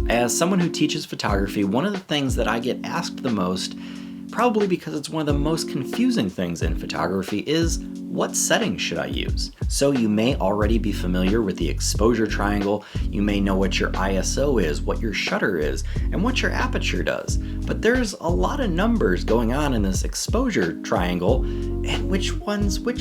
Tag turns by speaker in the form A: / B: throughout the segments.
A: As someone who teaches photography, one of the things that I get asked the most, probably because it's one of the most confusing things in photography, is what settings should I use? So you may already be familiar with the exposure triangle, you may know what your ISO is, what your shutter is, and what your aperture does. But there's a lot of numbers going on in this exposure triangle, and which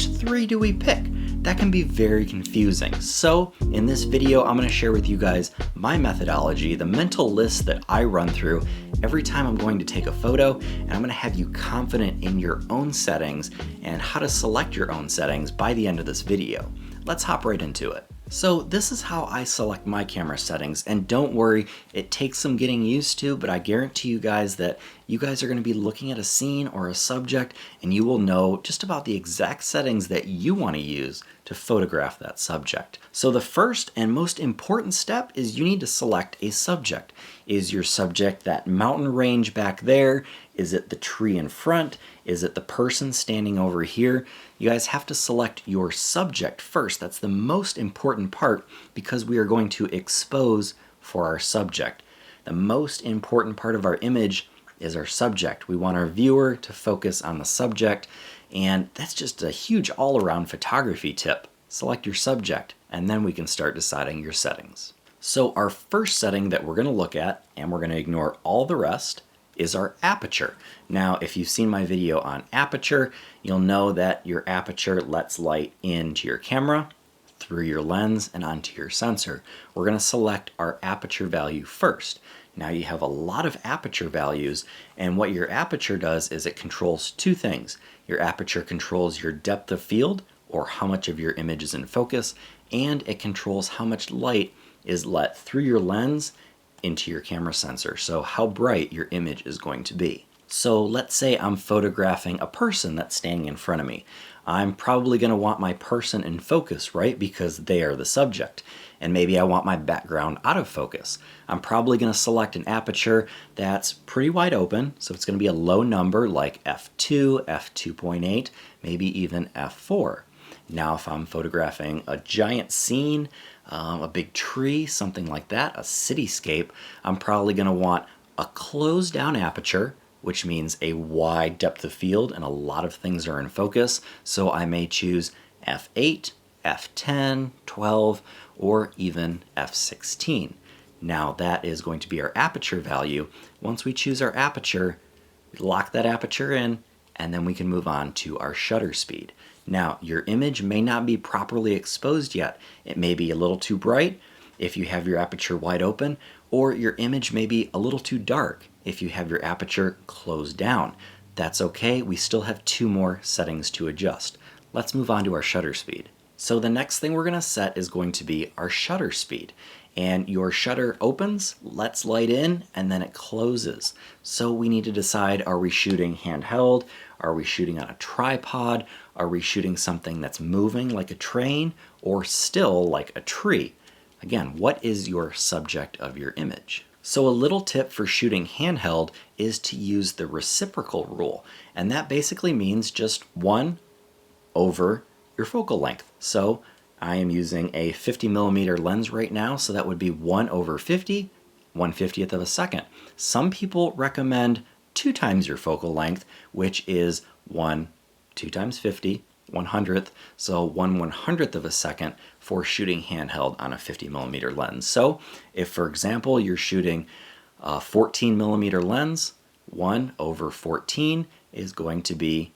A: three do we pick? That can be very confusing. So in this video, I'm going to share with you guys my methodology, the mental list that I run through every time I'm going to take a photo, and I'm going to have you confident in your own settings and how to select your own settings by the end of this video. Let's hop right into it. So this is how I select my camera settings, and don't worry, it takes some getting used to, but I guarantee you guys that you guys are going to be looking at a scene or a subject and you will know just about the exact settings that you want to use to photograph that subject. So the first and most important step is you need to select a subject. Is your subject that mountain range back there? Is it the tree in front? Is it the person standing over here? You guys have to select your subject first. That's the most important part because we are going to expose for our subject. The most important part of our image is our subject. We want our viewer to focus on the subject, and that's just a huge all-around photography tip. Select your subject, and then we can start deciding your settings. So our first setting that we're going to look at, and we're going to ignore all the rest, is our aperture. Now, if you've seen my video on aperture, you'll know that your aperture lets light into your camera, through your lens, and onto your sensor. We're going to select our aperture value first. Now you have a lot of aperture values, and what your aperture does is it controls two things. Your aperture controls your depth of field, or how much of your image is in focus, and it controls how much light is let through your lens into your camera sensor, so how bright your image is going to be. So let's say I'm photographing a person that's standing in front of me. I'm probably going to want my person in focus, right? Because they are the subject. And maybe I want my background out of focus. I'm probably going to select an aperture that's pretty wide open, so it's going to be a low number like f2, f2.8, maybe even f4. Now if I'm photographing a giant scene, a big tree, something like that, a cityscape, I'm probably going to want a closed down aperture, which means a wide depth of field and a lot of things are in focus. So I may choose f8, f10, 12, or even f16. Now that is going to be our aperture value. Once we choose our aperture, we lock that aperture in, and then we can move on to our shutter speed. Now, your image may not be properly exposed yet. It may be a little too bright if you have your aperture wide open, or your image may be a little too dark if you have your aperture closed down. That's okay, we still have two more settings to adjust. Let's move on to our shutter speed. So the next thing we're going to set is going to be our shutter speed. And your shutter opens, lets light in, and then it closes. So we need to decide, are we shooting handheld? Are we shooting on a tripod? Are we shooting something that's moving like a train or still like a tree? Again, what is your subject of your image? So a little tip for shooting handheld is to use the reciprocal rule. And that basically means just 1 over your focal length. So I am using a 50mm lens right now, so that would be 1 over 50, 1/50th of a second. Some people recommend 2 times your focal length, which is 2 times 50, 1/100th, so 1/100th of a second for shooting handheld on a 50mm lens. So if, for example, you're shooting a 14mm lens, 1 over 14 is going to be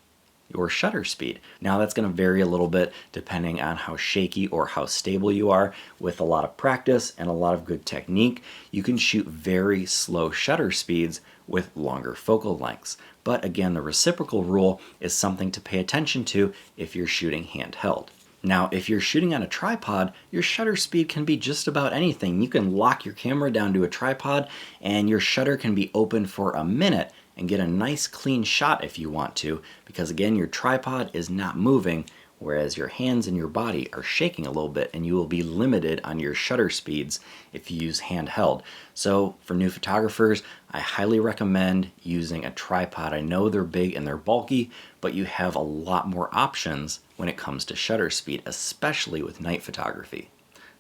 A: your shutter speed. Now that's going to vary a little bit depending on how shaky or how stable you are. With a lot of practice and a lot of good technique, you can shoot very slow shutter speeds with longer focal lengths. But again, the reciprocal rule is something to pay attention to if you're shooting handheld. Now, if you're shooting on a tripod, your shutter speed can be just about anything. You can lock your camera down to a tripod and your shutter can be open for a minute and get a nice clean shot if you want to, because again, your tripod is not moving, whereas your hands and your body are shaking a little bit, and you will be limited on your shutter speeds if you use handheld. So for new photographers, I highly recommend using a tripod. I know they're big and they're bulky, but you have a lot more options when it comes to shutter speed, especially with night photography.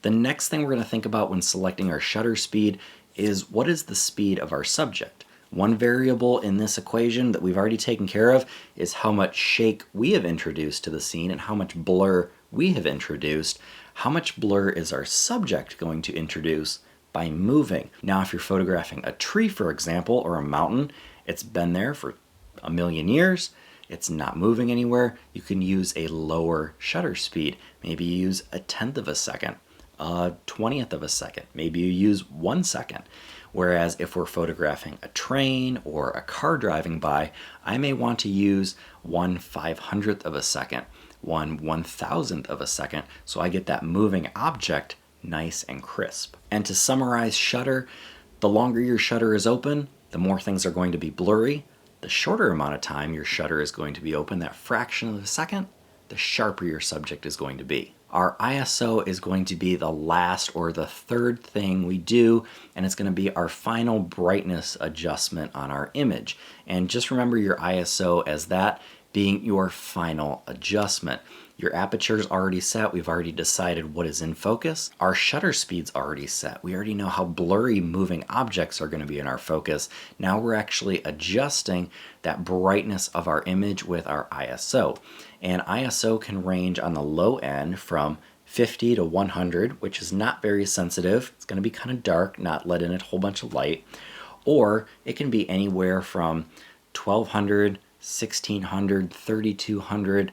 A: The next thing we're going to think about when selecting our shutter speed is what is the speed of our subject? One variable in this equation that we've already taken care of is how much shake we have introduced to the scene and how much blur we have introduced. How much blur is our subject going to introduce by moving? Now, if you're photographing a tree, for example, or a mountain, it's been there for a million years, it's not moving anywhere, you can use a lower shutter speed. Maybe you use 1/10 of a second, a 20th of a second, maybe you use 1 second. Whereas if we're photographing a train or a car driving by, I may want to use 1/500th of a second, 1/1000th of a second, so I get that moving object nice and crisp. And to summarize shutter, the longer your shutter is open, the more things are going to be blurry. The shorter amount of time your shutter is going to be open, that fraction of a second, the sharper your subject is going to be. Our ISO is going to be the last or the third thing we do, and it's going to be our final brightness adjustment on our image. And just remember your ISO as that being your final adjustment. Your aperture is already set. We've already decided what is in focus. Our shutter speed's already set. We already know how blurry moving objects are going to be in our focus. Now we're actually adjusting that brightness of our image with our ISO. And ISO can range on the low end from 50 to 100, which is not very sensitive. It's going to be kind of dark, not let in a whole bunch of light. Or it can be anywhere from 1200, 1600, 3200,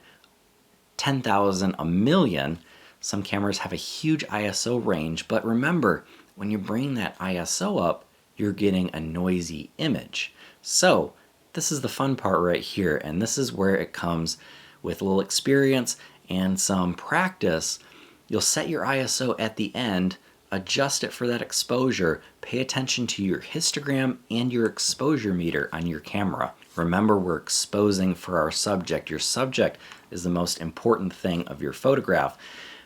A: 10,000, a million. Some cameras have a huge ISO range, but remember, when you bring that ISO up, you're getting a noisy image. So this is the fun part right here, and this is where it comes with a little experience and some practice. You'll set your ISO at the end, adjust it for that exposure, pay attention to your histogram and your exposure meter on your camera. Remember, we're exposing for our subject. Your subject is the most important thing of your photograph.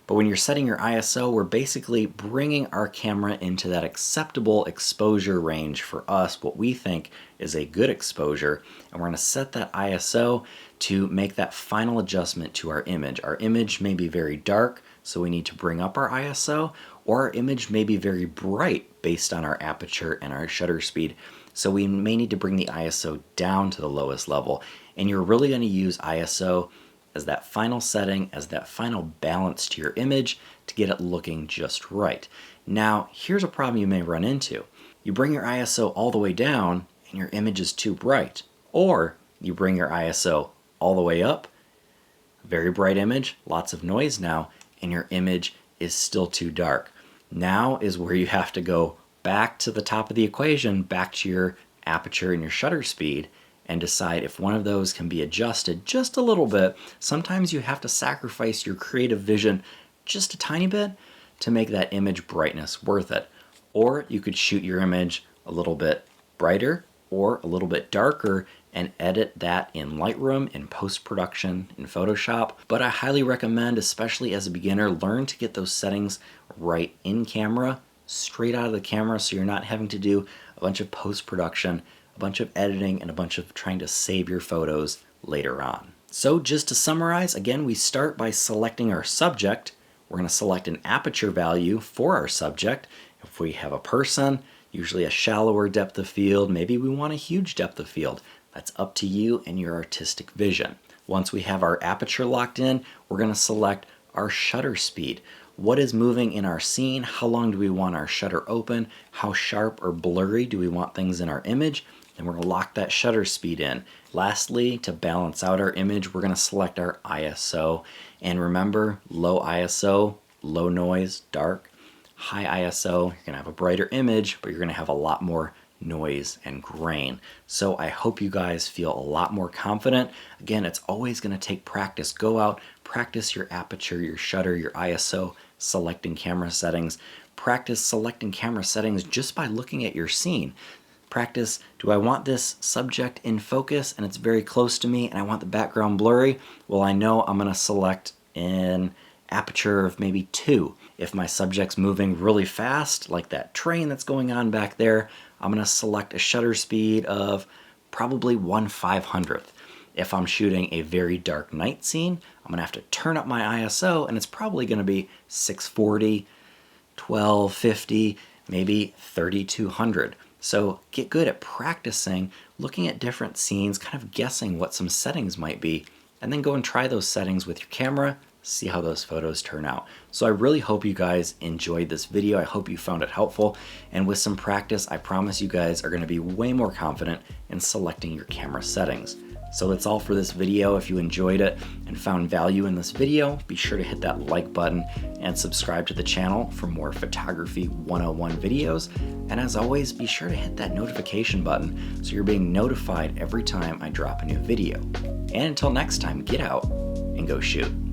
A: But when you're setting your ISO, we're basically bringing our camera into that acceptable exposure range for us, what we think is a good exposure. And we're going to set that ISO to make that final adjustment to our image. Our image may be very dark, so we need to bring up our ISO, or our image may be very bright based on our aperture and our shutter speed. So we may need to bring the ISO down to the lowest level. And you're really going to use ISO as that final setting, as that final balance to your image to get it looking just right. Now, here's a problem you may run into. You bring your ISO all the way down and your image is too bright. Or you bring your ISO all the way up, very bright image, lots of noise now, and your image is still too dark. Now is where you have to go back to the top of the equation, back to your aperture and your shutter speed, and decide if one of those can be adjusted just a little bit. Sometimes you have to sacrifice your creative vision just a tiny bit to make that image brightness worth it. Or you could shoot your image a little bit brighter or a little bit darker and edit that in Lightroom, in post-production, in Photoshop. But I highly recommend, especially as a beginner, learn to get those settings right in camera, straight out of the camera, so you're not having to do a bunch of post-production, a bunch of editing, and a bunch of trying to save your photos later on. So just to summarize, again, we start by selecting our subject. We're going to select an aperture value for our subject. If we have a person, usually a shallower depth of field, maybe we want a huge depth of field. That's up to you and your artistic vision. Once we have our aperture locked in, we're going to select our shutter speed. What is moving in our scene? How long do we want our shutter open? How sharp or blurry do we want things in our image? And we're going to lock that shutter speed in. Lastly, to balance out our image, we're going to select our ISO. And remember, low ISO, low noise, dark. High ISO, you're going to have a brighter image, but you're going to have a lot more noise and grain. So I hope you guys feel a lot more confident. Again, it's always going to take practice. Go out, practice your aperture, your shutter, your ISO, selecting camera settings. Practice selecting camera settings just by looking at your scene. Practice, do I want this subject in focus and it's very close to me and I want the background blurry? Well, I know I'm going to select in aperture of maybe 2. If my subject's moving really fast, like that train that's going on back there, I'm going to select a shutter speed of probably 1/500th. If I'm shooting a very dark night scene, I'm going to have to turn up my ISO and it's probably going to be 640, 1250, maybe 3200. So get good at practicing, looking at different scenes, kind of guessing what some settings might be, and then go and try those settings with your camera, see how those photos turn out. So I really hope you guys enjoyed this video. I hope you found it helpful. And with some practice, I promise you guys are going to be way more confident in selecting your camera settings. So that's all for this video. If you enjoyed it and found value in this video, be sure to hit that like button and subscribe to the channel for more Photography 101 videos. And as always, be sure to hit that notification button so you're being notified every time I drop a new video. And until next time, get out and go shoot.